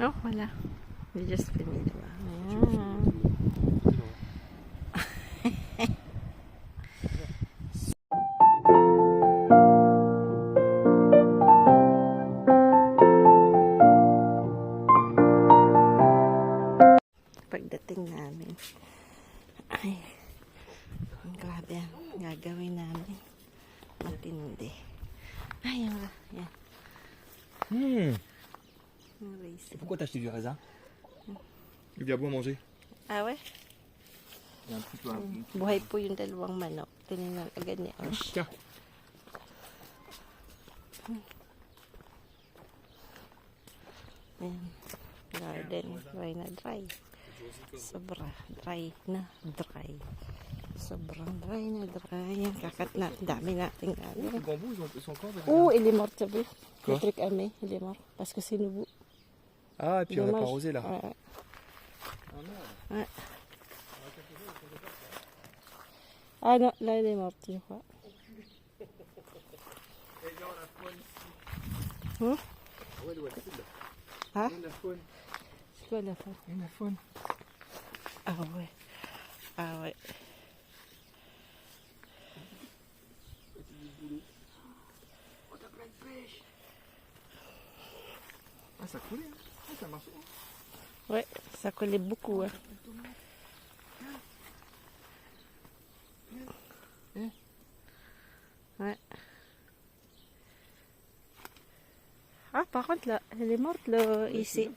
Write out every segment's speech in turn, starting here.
No, wala. We just finished, diba? Ayan. Pagdating namin, ay, grabe ang gagawin namin. Matindi. Ay, yan. Pourquoi t'as acheté du raisin? Il vient bon manger. Ah, ouais? Il y a un petit peu un... Buhay po yung dalawang manok. Tinignan agad ni Osh. Tiens. Ayan. Garden. Dry na dry. Sobra. Dry na dry. Sobrang dry na dry. Kakat na. Dami nating Les ano. bambous, ils sont encore avec Oh, il est mort, t'as vu? Quoi? Le truc amé, il est mort. Parce que c'est nouveau. Ah, et puis on n'a pas Dommage. arrosé là. Ouais. Ah merde. Ouais. Ah non, là, il est mort, je crois. Hein? Ouais, ouais, c'est là. Ah? Il y a la faune. C'est quoi la faute? Il y a la faune. Ah ouais. Ah ouais. Oh, t'as plein de pêche. Ah, ça coulait, hein. Ah, ça marche. Ouais, ça collait beaucoup. Hein. Ouais. Ah, par contre, là, elle est morte, là, ici.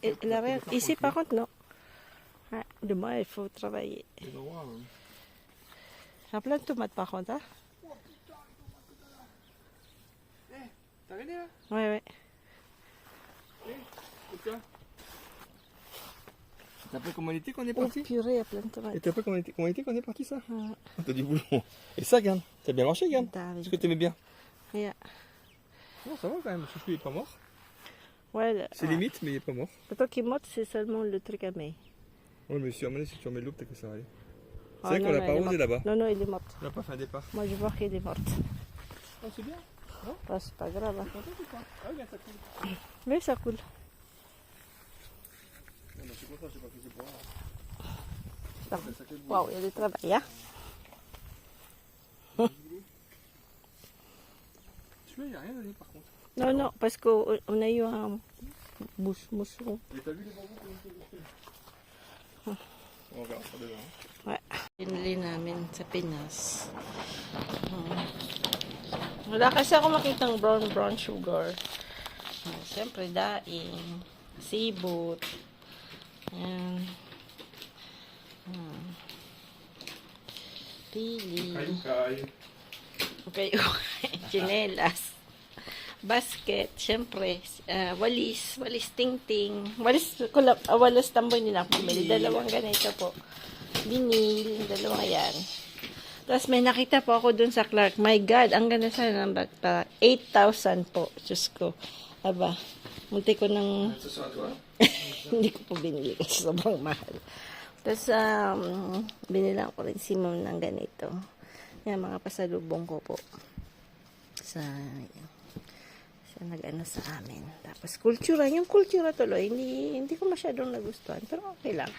Ici, par contre, non. Ouais, demain, il faut travailler. Les endroits, Il y a plein de tomates, par contre. Hein? T'as regardé là? Ouais, ouais. C'est ça? T'as pas comment il était qu'on est Oh, parti? purée, il y a plein de tomates. Et t'as pas comment il était qu'on est parti ça? Ouais. T'as du boulot. Et ça, Yann, t'as bien marché, Yann? David. Est-ce que t'aimais bien? Yeah. Non, ça va quand même, le chouchou il est pas mort. Ouais, C'est limite, mais il est pas mort. le truc qui est mort, c'est seulement le truc à mai. Ouais, mais si tu remets de l'eau, peut-être que ça va aller. C'est Ah, vrai non, qu'on l'a non, pas elle est arrosé morte. là-bas. Non, non, il est mort. On n'a pas fait un départ. Moi, je vois qu'il est morte. Ah, c'est bien. Ah, c'est pas grave. Hein. Ah, regarde, ça coule. Mais ça coule. Non, mais je suis content, je sais pas que c'est pour moi. Ah. Ça coule. Wow, il y a du travail. Hein? Celui-là, il n'y a rien donné par contre. Non, non, parce qu'on a eu un moucheron. Et t'as vu les bambous comme ils étaient? On verra ça demain. Ouais. Pinili namin sa Pinas. Wala kasi ako makitang brown sugar. Siyempre, daing, sibot. Ayan. Pili. Kay. Okay, chinelas. Basket, syempre, walis tingting, walis tamboy nila ako bumili. Dalawang ganito po. Binil, dalawang yan. Tapos may nakita po ako dun sa Clark. My God, ang ganda sana ng bata. 8,000 po. Diyos ko. Aba, munti ko nang... Hindi ko po binili kasi sobrang mahal. Tapos, binilang ko rin si Mom ng ganito. Yan, mga pasalubong ko po. Sa nag-ano sa amin. Tapos kultura, yung kultura tuloy, hindi ko masyadong nagustuhan, pero okay lang.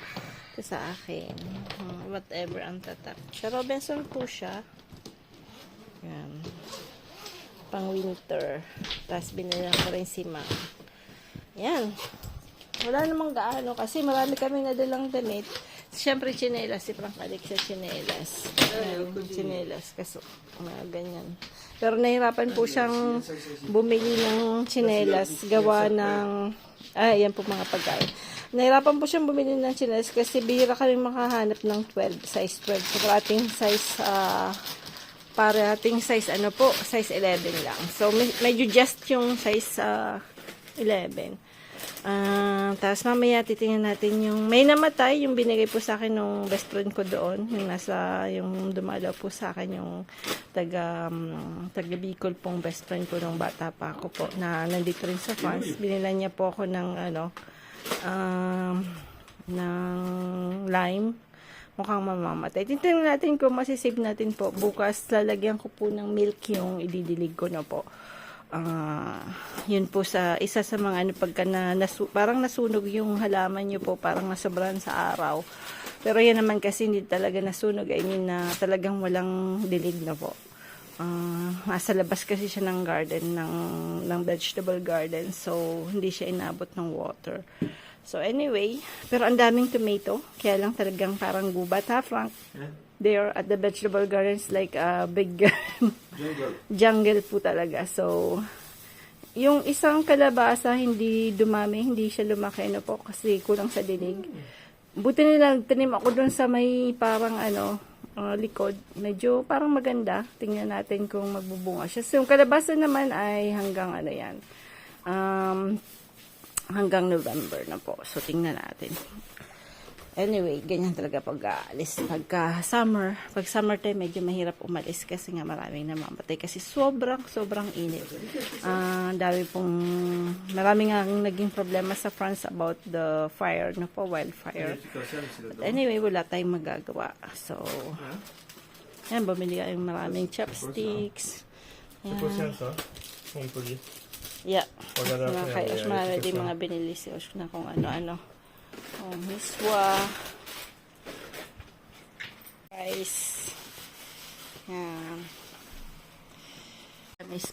Ito sa akin, whatever ang tatak. Sa Robinson po siya. Yan. Pang winter. Tapos binilang ko rin si Ma. Yan. Wala namang gaano kasi marami kami nadalang damit. Siyempre, chinelas. Si Frank Alex sa chinelas. Chinelas. Kaso, ganyan. Pero nahirapan po siyang bumili ng chinelas. Gawa ng... yan po mga pagkain. Nahirapan po siyang bumili ng chinelas kasi bihira kami makahanap ng 12. Size 12. So, ating size... para ating size, size 11 lang. So, medyo just yung size 11. Tapos mamaya titingnan natin yung may namatay, yung binigay po sa akin ng best friend ko doon, yung dumalaw po sa akin yung taga Bicol pong best friend ko nung bata pa ako po, na nandito rin sa fans. Binila niya po ako ng ng lime. Mukhang mamamatay. Titingnan natin kung masisave natin po. Bukas lalagyan ko po ng milk yung ididilig ko na po. Yun po sa isa sa mga ano pagka parang nasunog yung halaman nyo po, parang nasobrahan sa araw. Pero yan naman kasi hindi talaga nasunog, I mean na talagang walang dilig na po. Nasa labas kasi siya ng garden, ng vegetable garden, so hindi siya inabot ng water. So anyway, pero ang daming tomato, kaya lang talagang parang gubat ha, Frank? There at the vegetable gardens like a big jungle po talaga. So, yung isang kalabasa hindi dumami, hindi siya lumaki na po kasi kulang sa dilig. Buti nila tanim ako doon sa may parang likod. Medyo parang maganda. Tingnan natin kung magbubunga siya. So, yung kalabasa naman ay hanggang yan. Hanggang November na po. So, tingnan natin. Anyway, ganyan talaga pag-aalis. Pag summertime, medyo mahirap umalis kasi nga maraming namamatay. Kasi sobrang init. Maraming nga naging problema sa France about the fire, wildfire. But anyway, wala tayong magagawa. So, yan, bumili kayong maraming chopsticks. Yan. Yeah. Marami din mga binili si Osh na kung ano-ano. Miswa, rice, yan.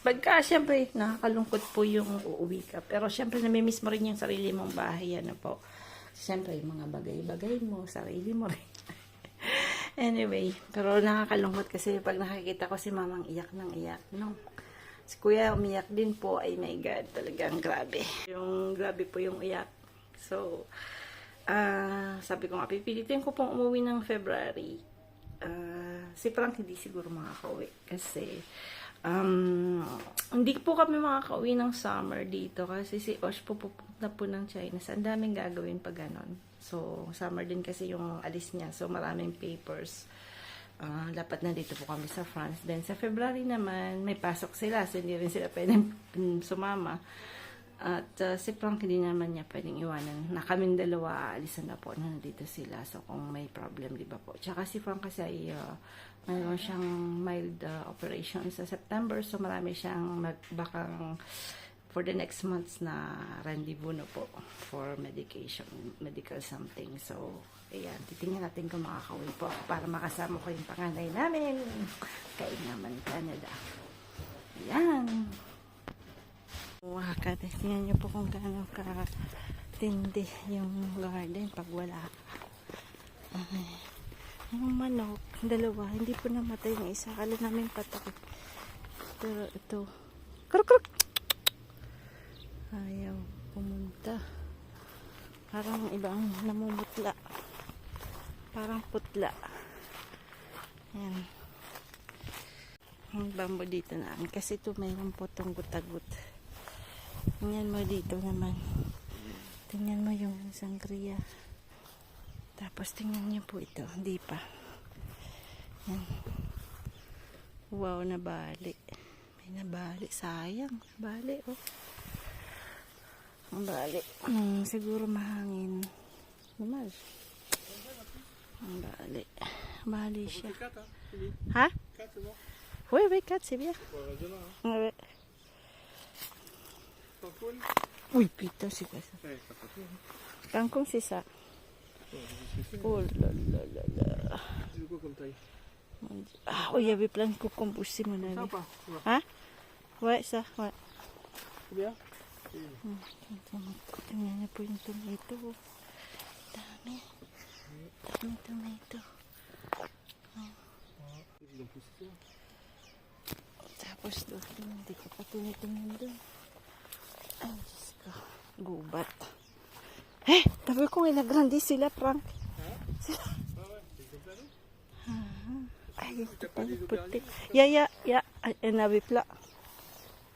Pagka, syempre, nakakalungkot po yung uuwi ka. Pero, syempre, namimiss mo rin yung sarili mong bahay, po. Syempre, yung mga bagay-bagay mo, sarili mo rin. Anyway, pero nakakalungkot kasi pag nakikita ko si mamang iyak ng iyak, no? Si kuya umiyak din po, ay my God, talagang grabe. Grabe po yung iyak. So, sabi ko nga, pipilitin ko pong umuwi ng February. Si Frank hindi siguro makakauwi kasi hindi po kami makakauwi ng summer dito kasi si Osh po pupunta po ng China. Ang daming gagawin pag ganon. So, summer din kasi yung alis niya. So, maraming papers. Dapat na dito po kami sa France. Then, sa February naman, may pasok sila. So, hindi rin sila pwedeng sumama. At si Frank hindi naman niya pwedeng iwanan na kaming dalawa aalisan na po na nandito sila. So kung may problem, di ba po. Tsaka si Frank kasi ay mayroon siyang mild operation sa September. So marami siyang bakang for the next months na rendezvous na po for medical something. So ayan, titingnan natin kung makakauwi po para makasama ko yung panganay namin kay naman Canada. Ayan. Tingnan nyo po kung gaano katindi yung garden pag wala. Yung manok, dalawa, hindi po namatay yung isa. Akala namin patay. Pero ito, kruk! Ayaw pumunta. Parang ibang namumutla. Parang putla. Yan. Ang bambo dito namin. Kasi ito mayroon po itong gutagut. Tingnan mo dito naman. Tingnan mo yung sangria. Tapos tingnan niyo po ito. Hindi pa. Yan. Wow, nabali. May nabali. Sayang. Nabali, oh. Nabali. Siguro mahangin. Naman. Nabali. Nabali siya. Ha? Oui, 4, c'est bien. Ouais. Oui, putain, c'est quoi ça? Cancun, c'est ça. Oh là là là là. Ah, oh, il y avait plein de concombres aussi, mon ami. Hein? Ouais, ça, ouais. Bien. Tingnan niyo po yung tomato. Dami. Dami tomato. Tapos doon, hindi ko pa tinitingnan doon. Ay, Diyos ko. Gubat. Tabi ko nga grandi sila, Frank. Ay, ito pa yung puti. Ya. Un avait plat.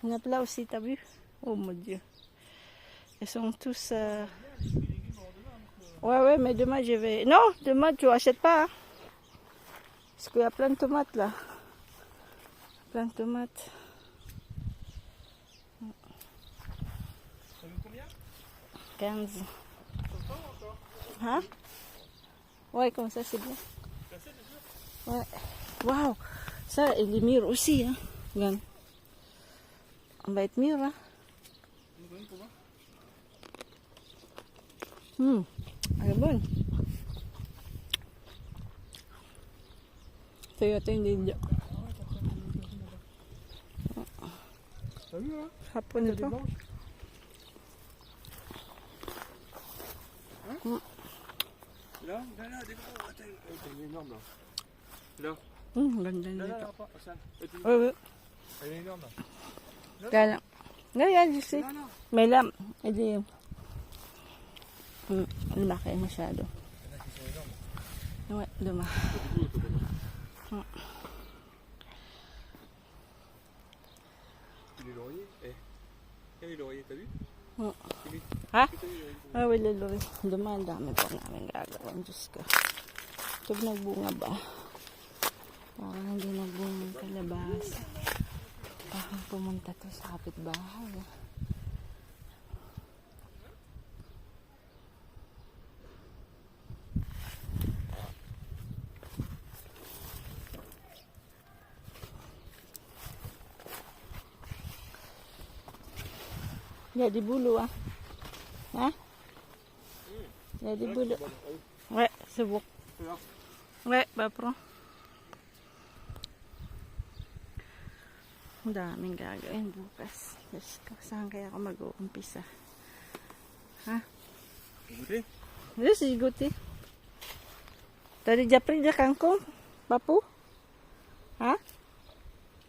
On a plat aussi, t'as vu? Oh mon Dieu. Ils sont tous... Ouais, mais demain je vais... Non, demain tu achètes pas. Hein? Parce qu'il y a plein de tomates là. Plein de tomates. 15. Hein? Ouais, comme ça c'est bien. Ouais. Waouh! Ça, et les murs aussi, hein? Regarde. Ang bait Mira. Ayun. Ito yung didyo. Hapon ito. Là, là, des gros, attends, elle est énorme là. Là, Ganda là, nito. là, pas, ça. Elle est énorme là. Kaya lang. Ngayon, you see. Là, là. May lam. Ito yung. Laki masyado. Il y en a qui sont énormes. Ouais, duma. Les lauriers, eh. Quel est le laurier, t'as vu? Philippe, Ha? t'as vu le laurier? Ah, wala lori. Dumaan, dami pa namin gagawin. Diyos ko. Ito nagbunga ba? Parang hindi nagbunga yung kalabas. Parang pumunta to sa kapitbahay. Jadi bulu ah. Ha? Jadi bulu. Ouais, subok. Là. Ouais, bapro. Ang daming gagawin bukas. Diyos ko, saan kaya ako mag-uumpisa? Ha? Goûter? Diyos, siguti. Tadi japri dia kangkong. Bapu? Ha?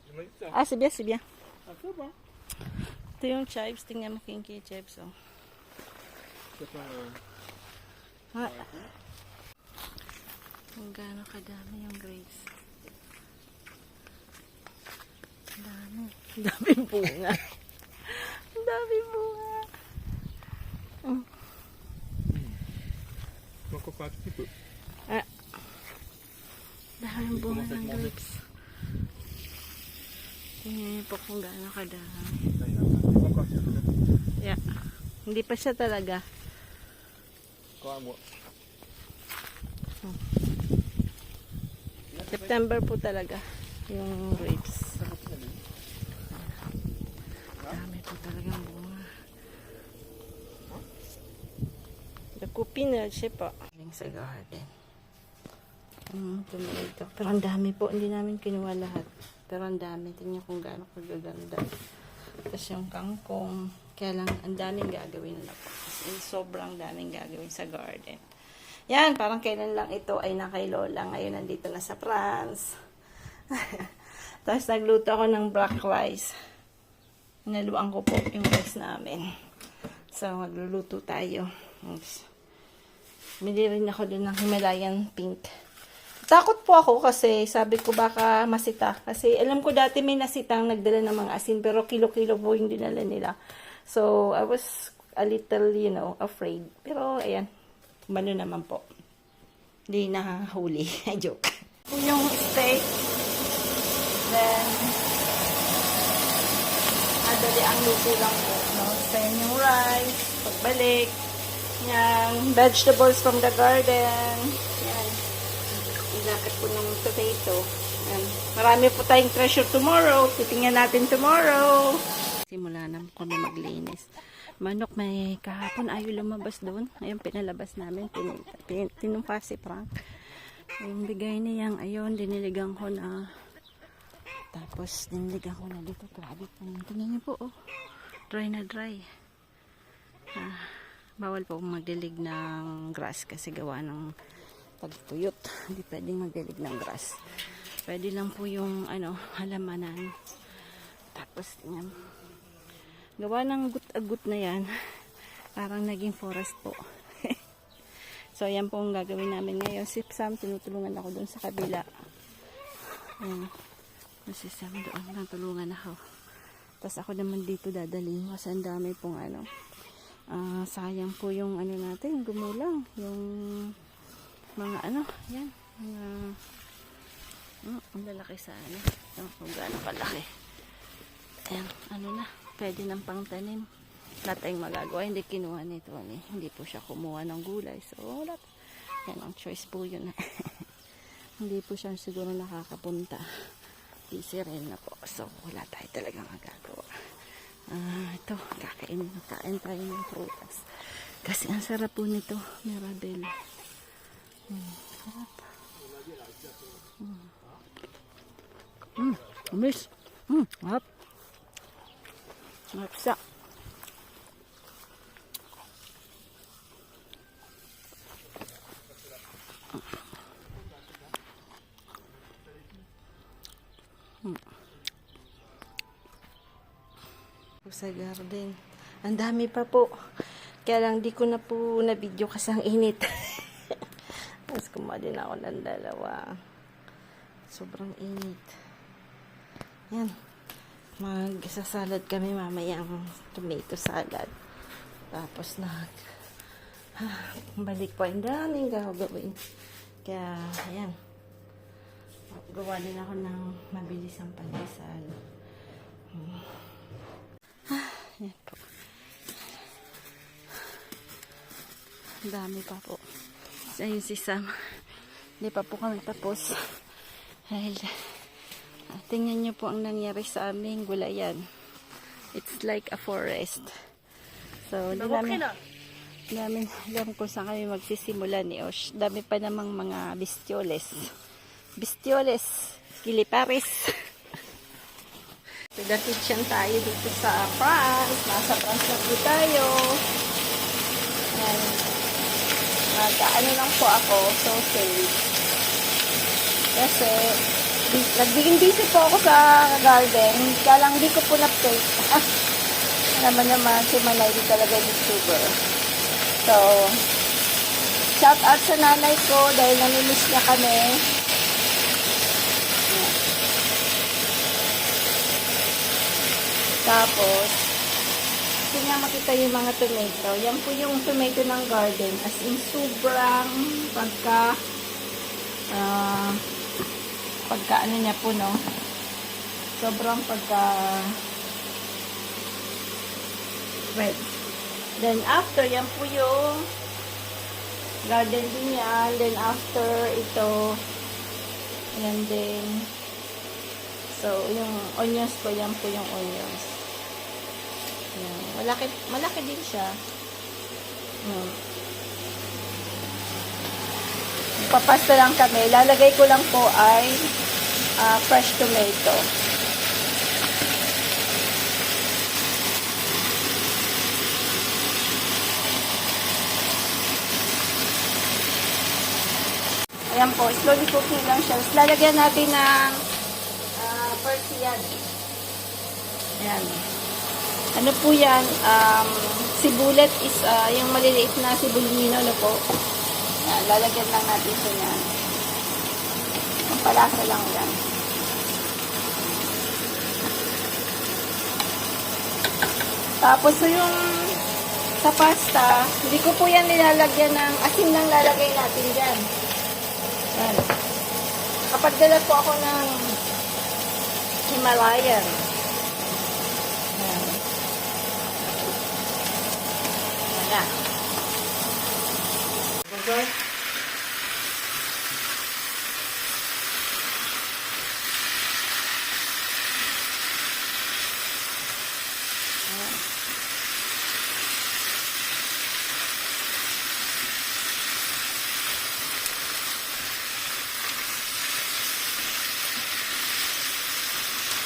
Je m'en dis ça. Ah, c'est bien, c'est bien. Ah, ça va. Ito yung chives. Tingnan mo kinky chives. Oh. Ça fait Ha? Kung gaano kadami yung grapes. Ang dami. Ang daming bunga. Ang daming bunga. encore pas un tout petit peu. Ah. Daming bunga ng grapes. Tingnan niyo po kung gaano kadami. Encore, s'il te plaît. Yeah. Hindi pa siya talaga. Encore un mois. September po talaga yung grapes. Dami po talagang bunga. Nakupin na siya po. Sa garden. Tomato. Pero ang dami po. Hindi namin kinuha lahat. Pero ang dami. Tingnan kung gaano kagaganda. Tapos yung kangkong. Kaya lang ang daming gagawin na po. Sobrang daming gagawin sa garden. Yan, parang kailan lang ito ay na kay Lola. Ngayon nandito na sa France. Tapos nagluto ako ng black rice. Inaluan ko po yung rice namin. So, magluluto tayo. Bili rin ako dun ng Himalayan pink. Takot po ako kasi sabi ko baka masita. Kasi alam ko dati may nasitang nagdala ng mga asin pero kilo-kilo po yung dinala nila. So, I was a little, afraid. Pero, ayan. Malo naman po. Hindi nakahuli. Joke. Yung steak. Then, madali ang luto lang po. No? Then, yung rice. Pagbalik. Yung vegetables from the garden. Yan. Ilakit po ng potato. Yan. Marami po tayong treasure tomorrow. Titingnan natin tomorrow. Simula na kami maglinis. Manok may kahapon ayaw lumabas doon. Ayun, pinalabas namin. Tinumpa si Frank. Yung bigay niyang, ayun, diniligan ko na. Tapos, diniligan ko na dito. Grabe po. Tingnan niyo po, oh. Dry na dry. Bawal po magdilig ng grass kasi gawa ng pagtuyot. Hindi pwedeng magdilig ng grass. Pwede lang po yung, halamanan. Tapos, tingnan. Gawa ng gut-agut na yan. Parang naging forest po. So, yan po ang gagawin namin ngayon. Si Sam, tinutulungan ako doon sa kabila. Si Sam doon, natulungan ako. Tapos ako naman dito dadalhin. Kasi ang dami pong sayang po yung natin, gumulang. Yung mga yan. Ang lalaki sa kung gaano kalaki. Ayan, pwede ng pangtanim. Wala tayong magagawa. Hindi kinuha nito. Hindi po siya kumuha ng gulay. So, wala. Yan ang choice po yun. Hindi po siya siguro nakakapunta. Busy rin na po. So, wala tayo talagang magagawa. Ito, kain tayo ng prutas. Kasi ang sarap po nito, Mirabel. Sarap. Amis. Sarap. Sarap siya. Sa garden. Ang dami pa po. Kaya lang di ko na po na video kasi ang init. Tapos kumuha din ako ng dalawa. Sobrang init. Yan. Magsasalad kami mamayang tomato salad. Tapos balik po. Ang daming gagawin. Kaya, ayan. Gawa din ako ng mabilis ang pandesal. Yan po. Ang dami pa po. Ayun si Sam. Hindi pa po kami tapos. Dahil, tingnan nyo po ang nangyari sa aming gulayan. It's like a forest. So, hindi namin alam kung saan kami magsisimula ni Osh. Dami pa namang mga bistioles. Bistioles. Kiliparis. So, the kitchen tayo dito sa France. Nasa France na po tayo. Ayan. Ano lang po ako, sausage. Kasi, nagiging busy po ako sa garden. Kaya lang di ko po na-plate. naman, si Manay di talaga YouTuber. So, shout out sa nanay ko dahil namimiss niya kami. Ayan. Tapos, kung nga makita yung mga tomato, yan po yung tomato ng garden. As in, sobrang pagka ano niya po, no? Sobrang pagka red. Then, after, yan po yung garden din yan. Then, after, ito, yan din. So, yung onions po, yan po yung onions. Yan. Malaki din siya. Papasta lang kami. Lalagay ko lang po ay fresh tomato. Ayan po. Slowly cooking lang siya. Lalagyan natin ng persian. Ayan. Ano po yan? Sibulet is yung maliliit na sibulino na po. Yan, lalagyan lang natin ito yan. Ang palasa lang yan. Tapos so yung sa pasta, hindi ko po yan nilalagyan ng asin lang lalagay natin dyan. Yan. Kapag dala po ako ng Himalayan. Yan. Yan. Okay.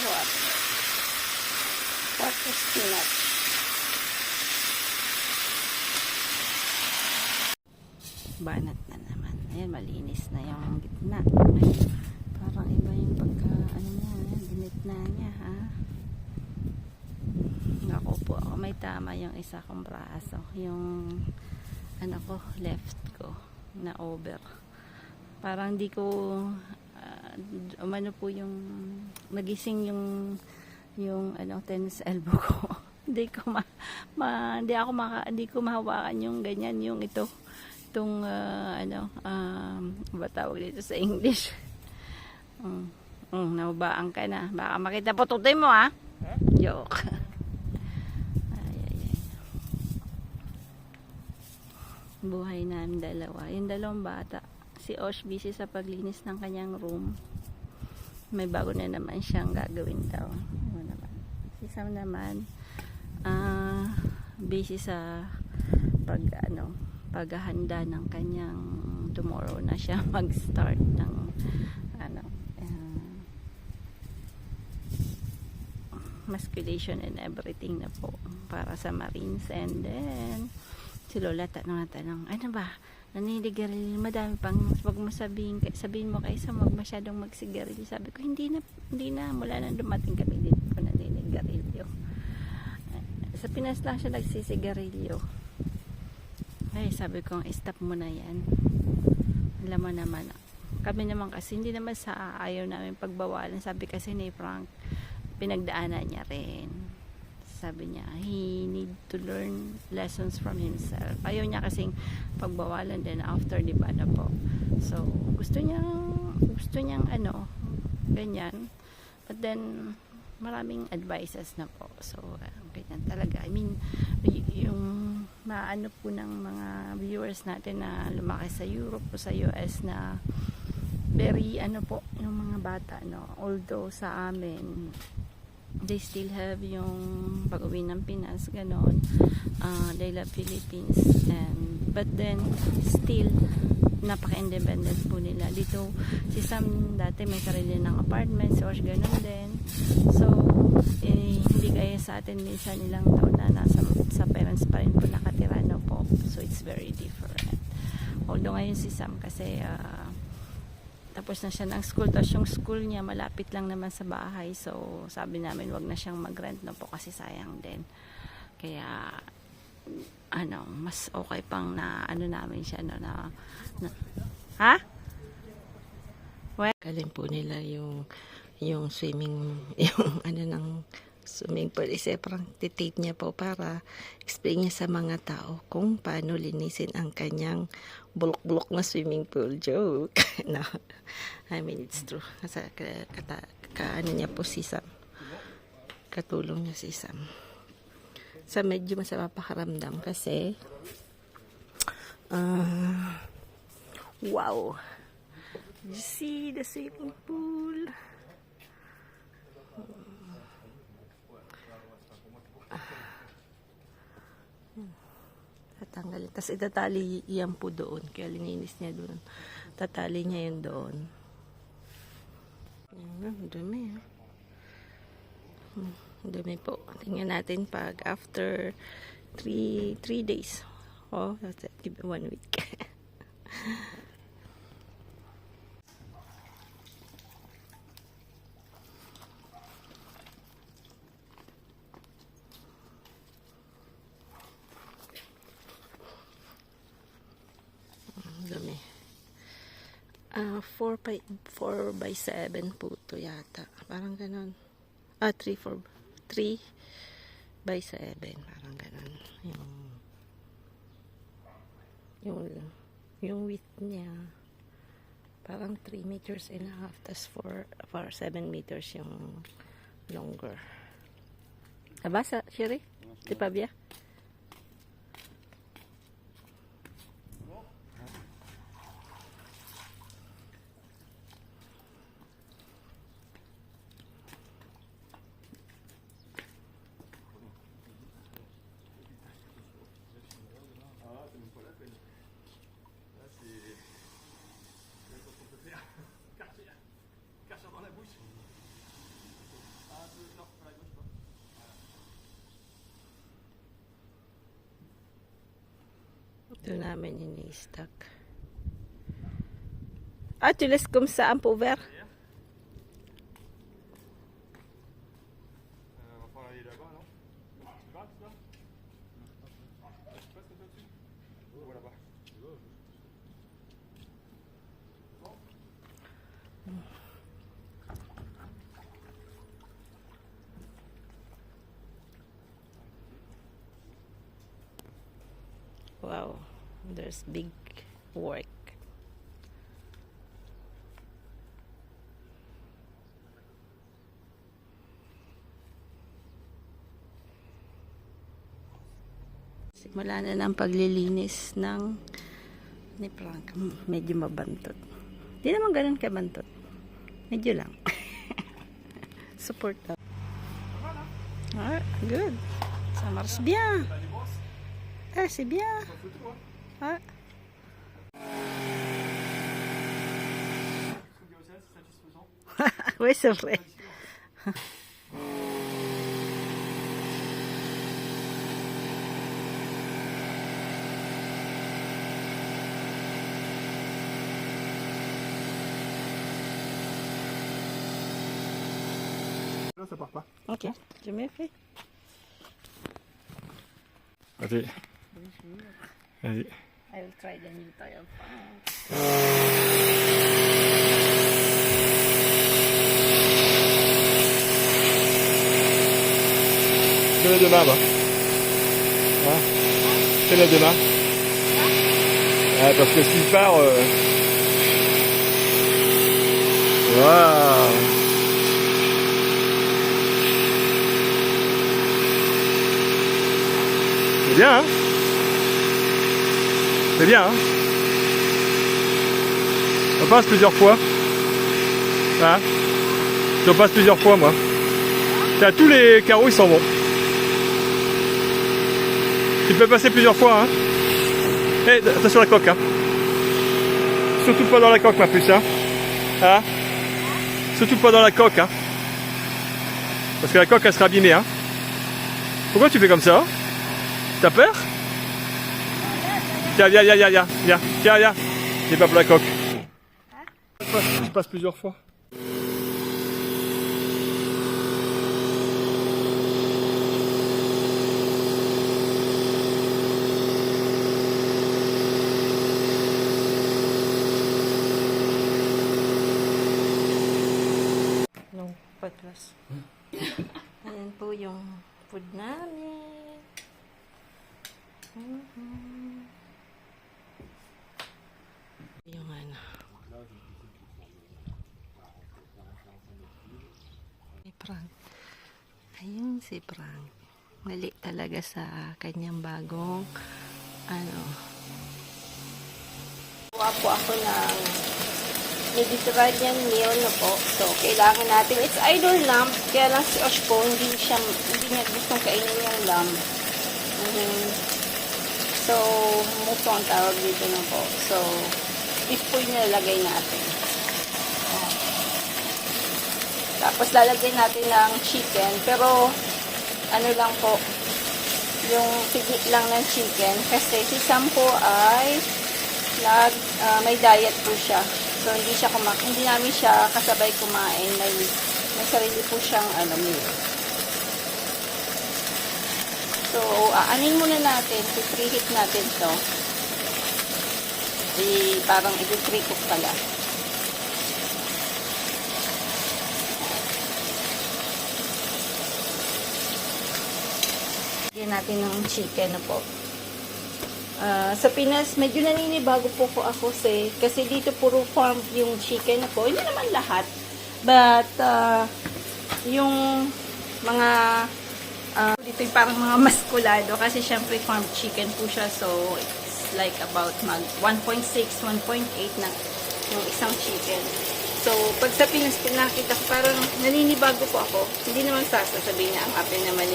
What? What is spinach? Banat na naman. Ayan, malinis na yung gitna. Ayan, parang iba yung pagka, ano niya, ginitna niya, ha? Ako po, may tama yung isa kong braso. Yung, ano ko, left ko, na over. Parang di ko, umano po yung, nagising yung ano, tennis elbow ko. Hindi ko mahawakan yung ganyan, yung ito. Itong ba tawag dito sa English? Nahubaan ka na. Baka makita po tutoy mo, ha? Joke. Ay. Buhay namin dalawa. Yung dalawang bata. Si Osh busy sa paglinis ng kanyang room. May bago na naman siyang gagawin daw. Ano naman. Si Sam naman, busy sa paghahanda ng kanyang tomorrow na siya mag-start ng masculation and everything na po para sa Marines. And then si Lola tanong, ano ba, naninigarilyo, madami pang, wag mo sabihin mo kaysa wag masyadong magsigarilyo. Sabi ko, hindi na, mula nang dumating kami dito ko naninigarilyo. Sa Pinas lang siya nagsisigarilyo. Ay, sabi ko, stop mo na yan. Alam mo naman, kami naman kasi, hindi naman sa ayaw namin pagbawalan. Sabi kasi ni Frank, pinagdaanan niya rin. Sabi niya, he need to learn lessons from himself. Ayaw niya kasing pagbawalan din after, di ba na po. So, gusto niyang ganyan. But then, maraming advices na po. So, ganyan talaga. I mean, yung maano po ng mga viewers natin na lumaki sa Europe o sa US na very yung mga bata, although sa amin they still have yung pag-uwi ng Pinas, ganon, they love Philippines, but then still napaka-independent po nila dito. Si Sam dati may sarili ng apartment, so ganon din. So hindi kaya sa atin minsan ilang taon na sa parents pa rin po nakatira po. So it's very different. Although ngayon si Sam kasi tapos na siya ng school, tapos yung school niya malapit lang naman sa bahay, so sabi namin wag na siyang mag-rent po kasi sayang din. Kaya mas okay pang na namin siya ha? Galing po nila yung swimming, yung ng swimming pool. Isa parang titape niya po para explain niya sa mga tao kung paano linisin ang kanyang bulok-bulok na swimming pool. Joke. No. I mean, it's true. Kasi niya po si Sam. Katulong niya si Sam. Sa medyo masama pakaramdam kasi wow. You see the swimming pool? Tatanggalin. Tapos itatali yan po doon. Kaya lininis niya doon. Tatali niya yun doon. Dumi. Dumi po. Tingnan natin pag after 3 days. Oh, that's it. 1 week. Dumi. 4 by 7 po ito yata. Parang ganon. 3 by 7. Parang ganon. Yung width niya parang 3 meters and a half. Tas for 7 meters yung longer. Abasa, Sherry? Di pa biya? Ito namin ini-stock. Tu laisses comme ça un peu ouvert? Wow, there's big work. Simula na ng paglilinis ng ni Frank. Medyo mabantot. Di naman ganun kabantot. Medyo lang. Support up. Alright, good. Ça marche bien. Eh, c'est bien. Ouais. Oui, c'est vrai. Là, ça part pas. Ok, j'ai bien fait. Vas-y. Vas-y. I will try the new tire. Fais-le demain, bah. Hein? Fais-le demain. Parce que s'il part... Waouh. C'est bien, hein? C'est bien, hein? On passe plusieurs fois. Hein? Je passe plusieurs fois, moi. T'as tous les carreaux, ils s'en vont. Tu peux passer plusieurs fois, hein? Eh, attention à la coque, hein? Surtout pas dans la coque, ma puce, hein? Hein? Surtout pas dans la coque, hein? Parce que la coque, elle sera abîmée, hein? Pourquoi tu fais comme ça? T'as peur? Tiens, viens, viens, viens, viens, viens, tiens, viens. J'ai pas pour la coque. Je passe plusieurs fois. No, patras. Ayan po yung food namin. Yung ano. Si Frank. Ayun si Frank. Mali talaga sa kanyang bagong ano. Kuha po ako ng Mediterranean meal na po. So, kailangan natin. It's either lamb. Kaya lang si Osh po, hindi niya gustong kainin yung lamb. So, muso ang tawag dito na po. So, beef po yung nilalagay natin. Tapos, lalagay natin ng chicken. Pero, ano lang po, yung tigit lang ng chicken. Kasi si Sam po ay may diet po siya. So, hindi namin siya kasabay kumain. May sarili po siyang meal. So, aanin muna natin. I-preheat natin to. Parang i-pre-cook pala. Lagyan natin ng chicken na po. Sa Pinas, medyo naninibago po ako kasi dito puro farm yung chicken na po. Hindi naman lahat. But, yung mga dito yung parang mga maskulado kasi syempre farm chicken po siya. So, it's like about 1.6, 1.8 na yung isang chicken. So, pag sa Pinas, nakita ko parang naninibago po ako. Hindi naman sasabihin na ang apel naman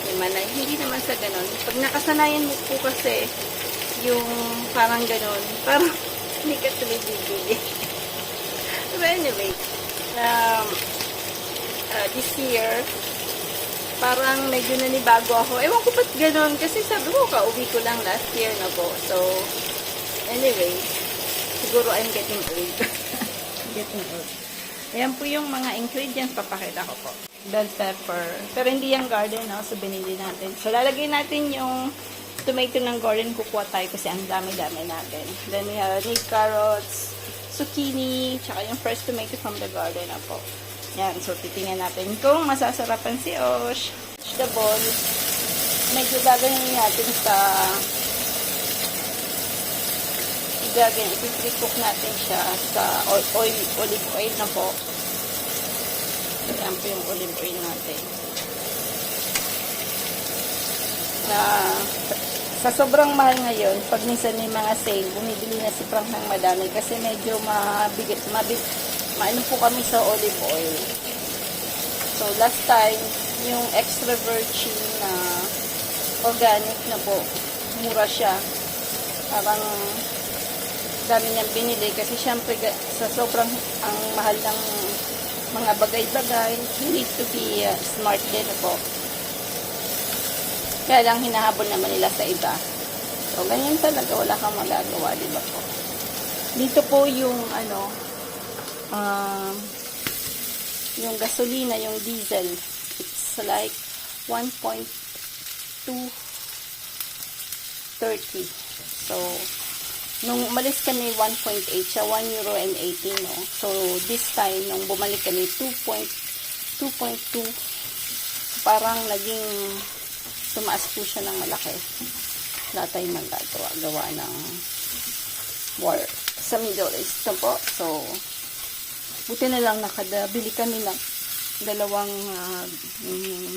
hindi naman sa ganon. Pag nakasanayan mo po kasi yung parang ganon, parang hindi ka tuloy bibili. But anyway, this year, parang medyo nanibago ako. Ewan ko ba't ganon, kasi sabi ko, kauwi ko lang last year na po. So, anyway, siguro I'm getting old. Ayan po yung mga ingredients, papakita ko po. Bell pepper. Pero hindi yung garden, no? So, binili natin. So, lalagay natin yung tomato ng garden. Kukuha tayo kasi ang dami-dami natin. Then, we need carrots, zucchini, tsaka yung fresh tomato from the garden na po. Yan. So, titingnan natin kung masasarapan si Osh. Vegetable. Medyo gagawin natin sa i-cook natin siya sa olive oil na po. Ayan po yung olive oil natin. Sa sobrang mahal ngayon, pag minsan may mga sale, bumibili na si Frank ng madami kasi medyo maano po kami sa olive oil. So, last time, yung extra virgin na organic na po. Mura siya. Parang dami niyang binili kasi syempre sa sobrang ang mahal ng mga bagay-bagay, you need to be smart din po. Kaya lang hinahabol naman nila sa iba. So, ganyan talaga, wala kang magagawa, di ba po? Dito po yung yung gasolina, yung diesel. It's like 1.230. So, nung umalis kami 1.8 siya, 1 euro and 18, no? So, this time, nung bumalik kami 2.2, parang naging tumaas po siya ng malaki. Wala tayong magagawa. Gawa ng war sa Middle East na po. So, buti na lang nakabili kami ng dalawang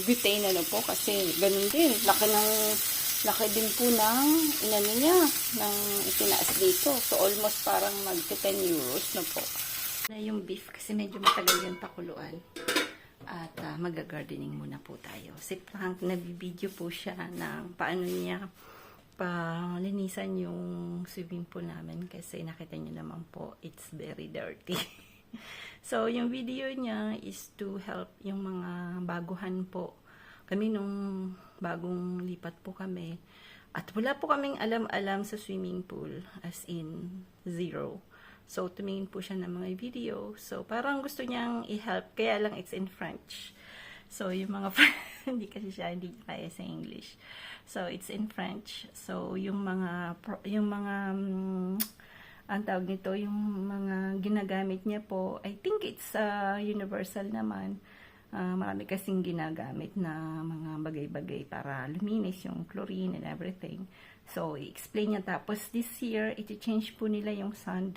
butane na po kasi ganun din. Laki din po ng inano niya, ng itinaas dito. So, almost parang mag-10 euros na po. Yung beef kasi medyo matagal yung pakuluan. At mag-gardening muna po tayo. Si Frank, nabibideo po siya ng paano niya palinisan yung swimming pool namin kasi nakita niyo naman po, it's very dirty. So, yung video niya is to help yung mga baguhan po. Kami nung bagong lipat po kami at wala po kaming alam-alam sa swimming pool, as in zero. So, tumingin po siya ng mga video. So, parang gusto niyang i-help. Kaya lang, it's in French. So, yung mga hindi kasi siya, hindi kaya sa English. So, it's in French. So, yung mga ang tawag nito, yung mga ginagamit niya po, I think it's universal naman. Marami kasing ginagamit na mga bagay-bagay para luminis yung chlorine and everything. So, i-explain niya. Tapos, this year, iti-change po nila yung sand.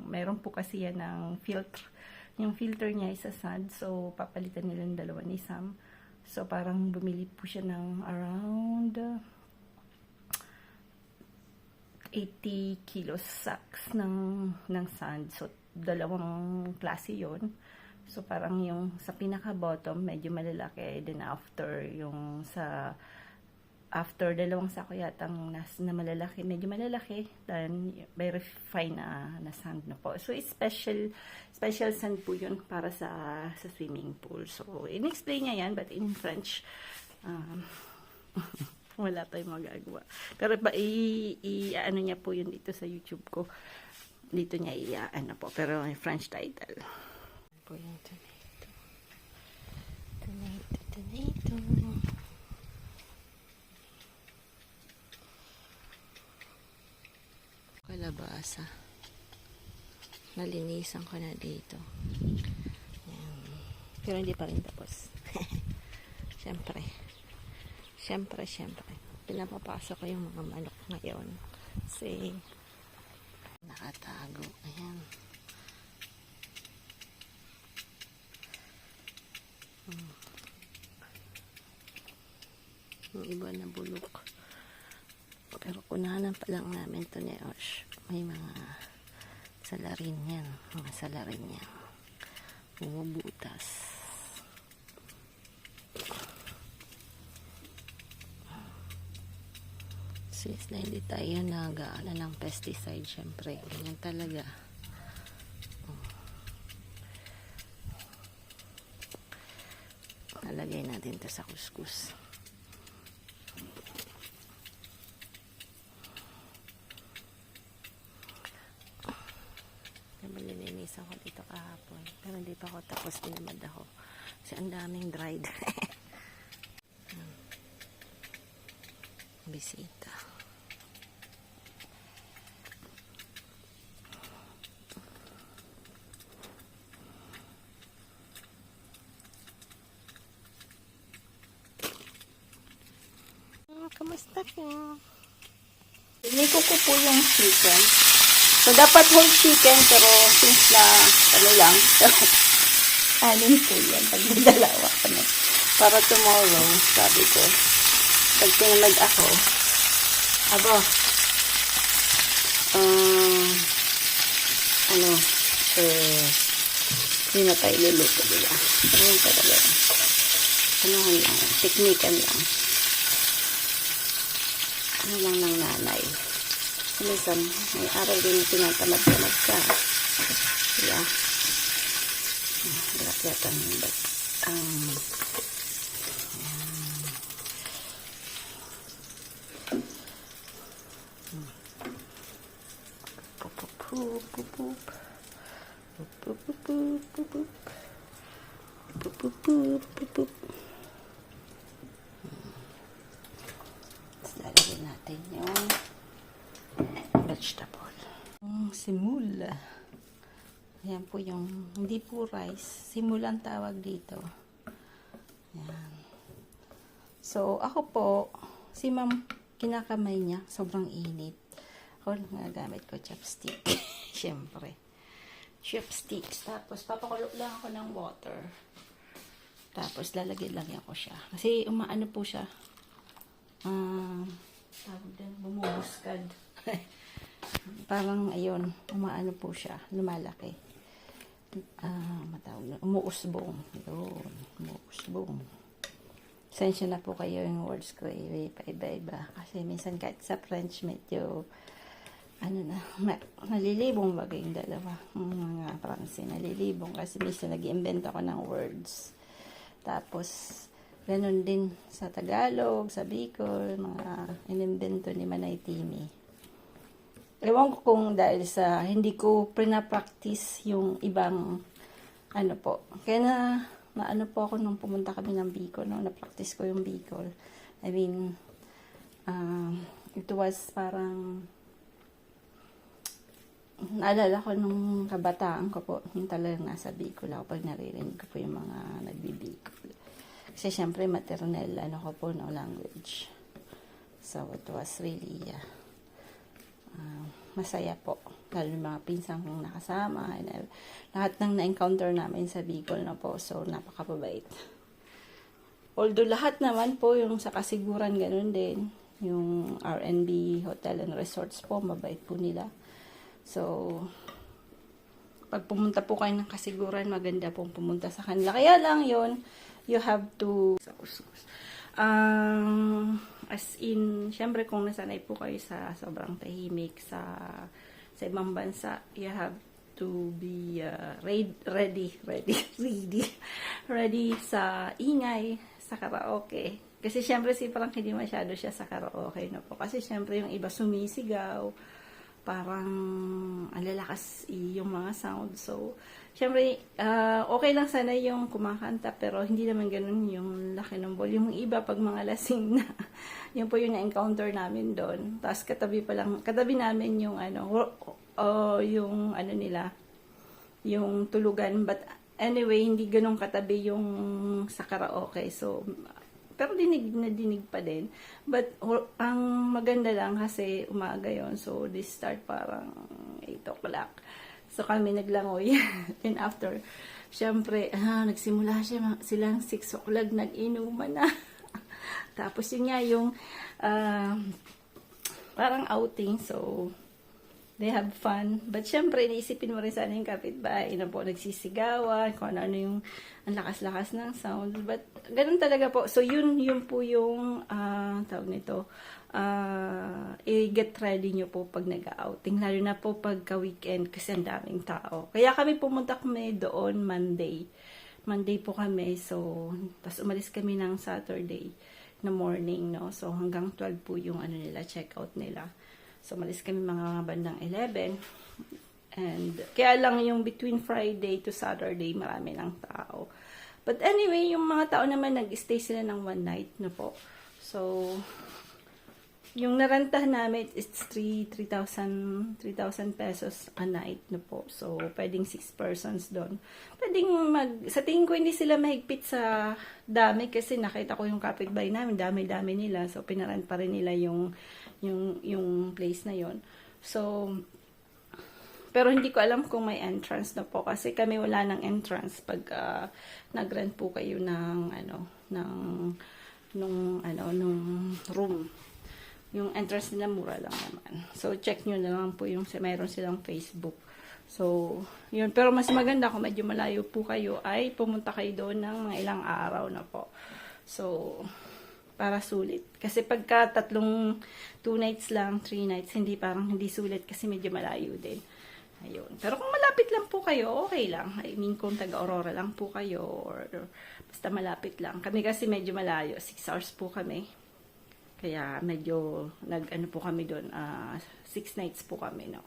Meron po kasi yan ng filter. Yung filter niya is sa sand. So, papalitan nila ng dalawa ni Sam. So, parang bumili po siya ng around 80 kilos sacks ng sand. So, dalawang klase yon. So, parang yung sa pinaka-bottom, medyo malalaki. Then, after dalawang sako yatang na malalaki, medyo malalaki, then very fine na sand na po. So, it's special sand po yun para sa swimming pool. So, in-explain niya yan, but in French, wala tayong magagawa. Pero ano niya po yun dito sa YouTube ko. Dito niya po, pero may French title. Po yung tomato. Kalabasa. Nalinisan ko na dito. Ayan. Pero hindi pa rin tapos. Siyempre. Pinapapasok ko yung mga manok ngayon. Kasi nakatago. Ayan. Yung iba na bulok. Pero kunahanan pa lang namin to ni Osh. May mga salarin yan. Bumubutas. Since na hindi tayo nag-aala ng pesticide, syempre, ganyan talaga. Nalagay natin to sa kuskus. Nilinisan ko dito kahapon. Pero hindi pa ako tapos, tinamad ako. Kasi ang daming dried. Bisita. Kamusta ka? Inikuko po yung chicken. So, dapat whole chicken, pero since na, lang, anin po yan, pag dalawa kami. Para tomorrow, sabi ko, pag tinamad ako, hindi na tayo luluto nila. Ayun talaga. Lang, teknikan lang. lang ng nanay. Minsan, may araw din na tinatamad-tamad ka. Kaya, hirap ang lalagyan natin yung vegetable. Simul. Ayan po yung, hindi po rice. Simul ang tawag dito. Ayan. So, ako po, si ma'am, kinakamay niya. Sobrang init. Ako, nagagamit ko chopstick. Siyempre. Chopsticks. Tapos, papakulo lang ako ng water. Tapos, lalagyan ko siya. Kasi, umaano po siya. Tawag din, bumubuskad. Parang, ayun, umaano po siya. Lumalaki. Matawag na, umuusbong. Yun, umuusbong. Sensya na po kayo yung words ko. Iba-iba. Kasi, minsan kahit sa French, medyo nalilibong bagay yung dalawa. Mga Francis, nalilibong kasi minsan nag-invent ako ng words. Tapos, ganun din sa Tagalog, sa Bicol, mga inimbento ni Manay Timmy. Ewan ko kung dahil sa hindi ko prina-practice yung ibang po. Kaya na po ako nung pumunta kami ng Bicol, no? Na-practice ko yung Bicol. I mean, it was parang naalala ko nung kabataan ko po, yung talagang nasa Bicol ako pag naririnig ko po yung mga nagbibicol. Kasi syempre maternal, ko po, no, language. So, it was really, masaya po. Lalo yung mga pinsang kong nakasama. And, lahat ng na-encounter namin sa Bicol na po, so napakababait. Although lahat naman po, yung sa Kasiguran, ganun din. Yung R&B Hotel and Resorts po, mabait po nila. So, pag pumunta po kayo ng Kasiguran, maganda pong pumunta sa kanila. Kaya lang yon, you have to as in, syempre kung nasanay po kayo sa sobrang tahimik sa ibang bansa, you have to be ready sa ingay, sa karaoke. Kasi syempre si parang hindi masyado siya sa karaoke na po. Kasi syempre yung iba sumisigaw, parang alalakas yung mga sound. So, syempre, okay lang sana yung kumakanta, pero hindi naman ganun yung laki ng volume. Yung iba, pag mga lasing na, yun po yung na-encounter namin doon. Tapos, katabi namin yung yung nila, yung tulugan. But, anyway, hindi ganun katabi yung sa karaoke. So, pero dinig pa din. But, ang maganda lang kasi umaga yon. So, they start parang 8 o'clock. So, kami naglangoy. And after, syempre, nagsimula silang 6 o'clock, nag-inuman na. Tapos, yun nga yung parang outing. So, they have fun. But, syempre, naisipin mo rin sana yung kapitbahay. Po, nagsisigawan, kung ano yung ang lakas-lakas ng sound. But, ganun talaga po. So, yun po yung, tawag nito, i-get ready nyo po pag nag-outing. Lalo na po pagka weekend kasi ang daming tao. Kaya kami pumunta kami doon Monday. Monday po kami. So, tapos umalis kami ng Saturday na morning, no? So, hanggang 12 po yung check-out nila. So, umalis kami mga bandang 11. And, kaya lang yung between Friday to Saturday, marami ng tao. But anyway, yung mga tao naman, nag-stay sila ng one night na po. So, yung narantahan namin is 3,000 pesos a night na po. So, pwedeng 6 persons doon. Pwedeng sa tingin ko hindi sila mahigpit sa dami kasi nakita ko yung kapitbahay namin, dami-dami nila. So, pinarent pa rin nila yung place na yon. So, pero hindi ko alam kung may entrance na po kasi kami wala ng entrance pag nag-rent po kayo ng nung room. Yung entrance nila mura lang naman. So check nyo na lang po yung mayroon silang Facebook. So yun, pero mas maganda kung medyo malayo po kayo ay pumunta kayo doon ng mga ilang araw na po. So para sulit. Kasi pagka 2 nights lang, 3 nights, hindi sulit kasi medyo malayo din. Ayun. Pero kung malapit lang po kayo, okay lang. I mean, kung taga-Aurora lang po kayo, or basta malapit lang. Kami kasi medyo malayo, 6 hours po kami. Kaya medyo, nag-ano po kami doon, 6 nights po kami, no.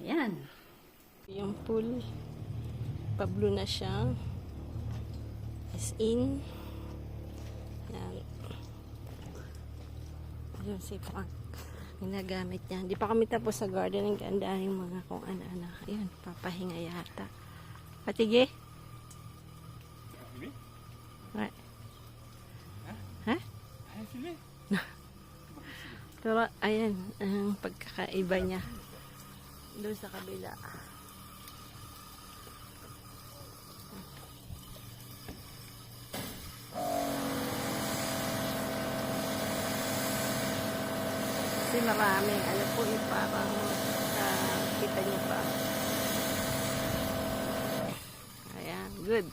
Ayan. Yung pool, pablo na siya. As in. Ayan. Ayun si Frank. Ginagamit niya. Hindi pa kami tapos sa garden. Ang ganda yung mga kung ano-ano. Ayun, papahinga yata. Patige? What? Ha? Pero, ayan, ang pagkakaiba niya. Doon sa kabila. Kasi maraming, ano po yung parang kita niyo pa. Ayan, good.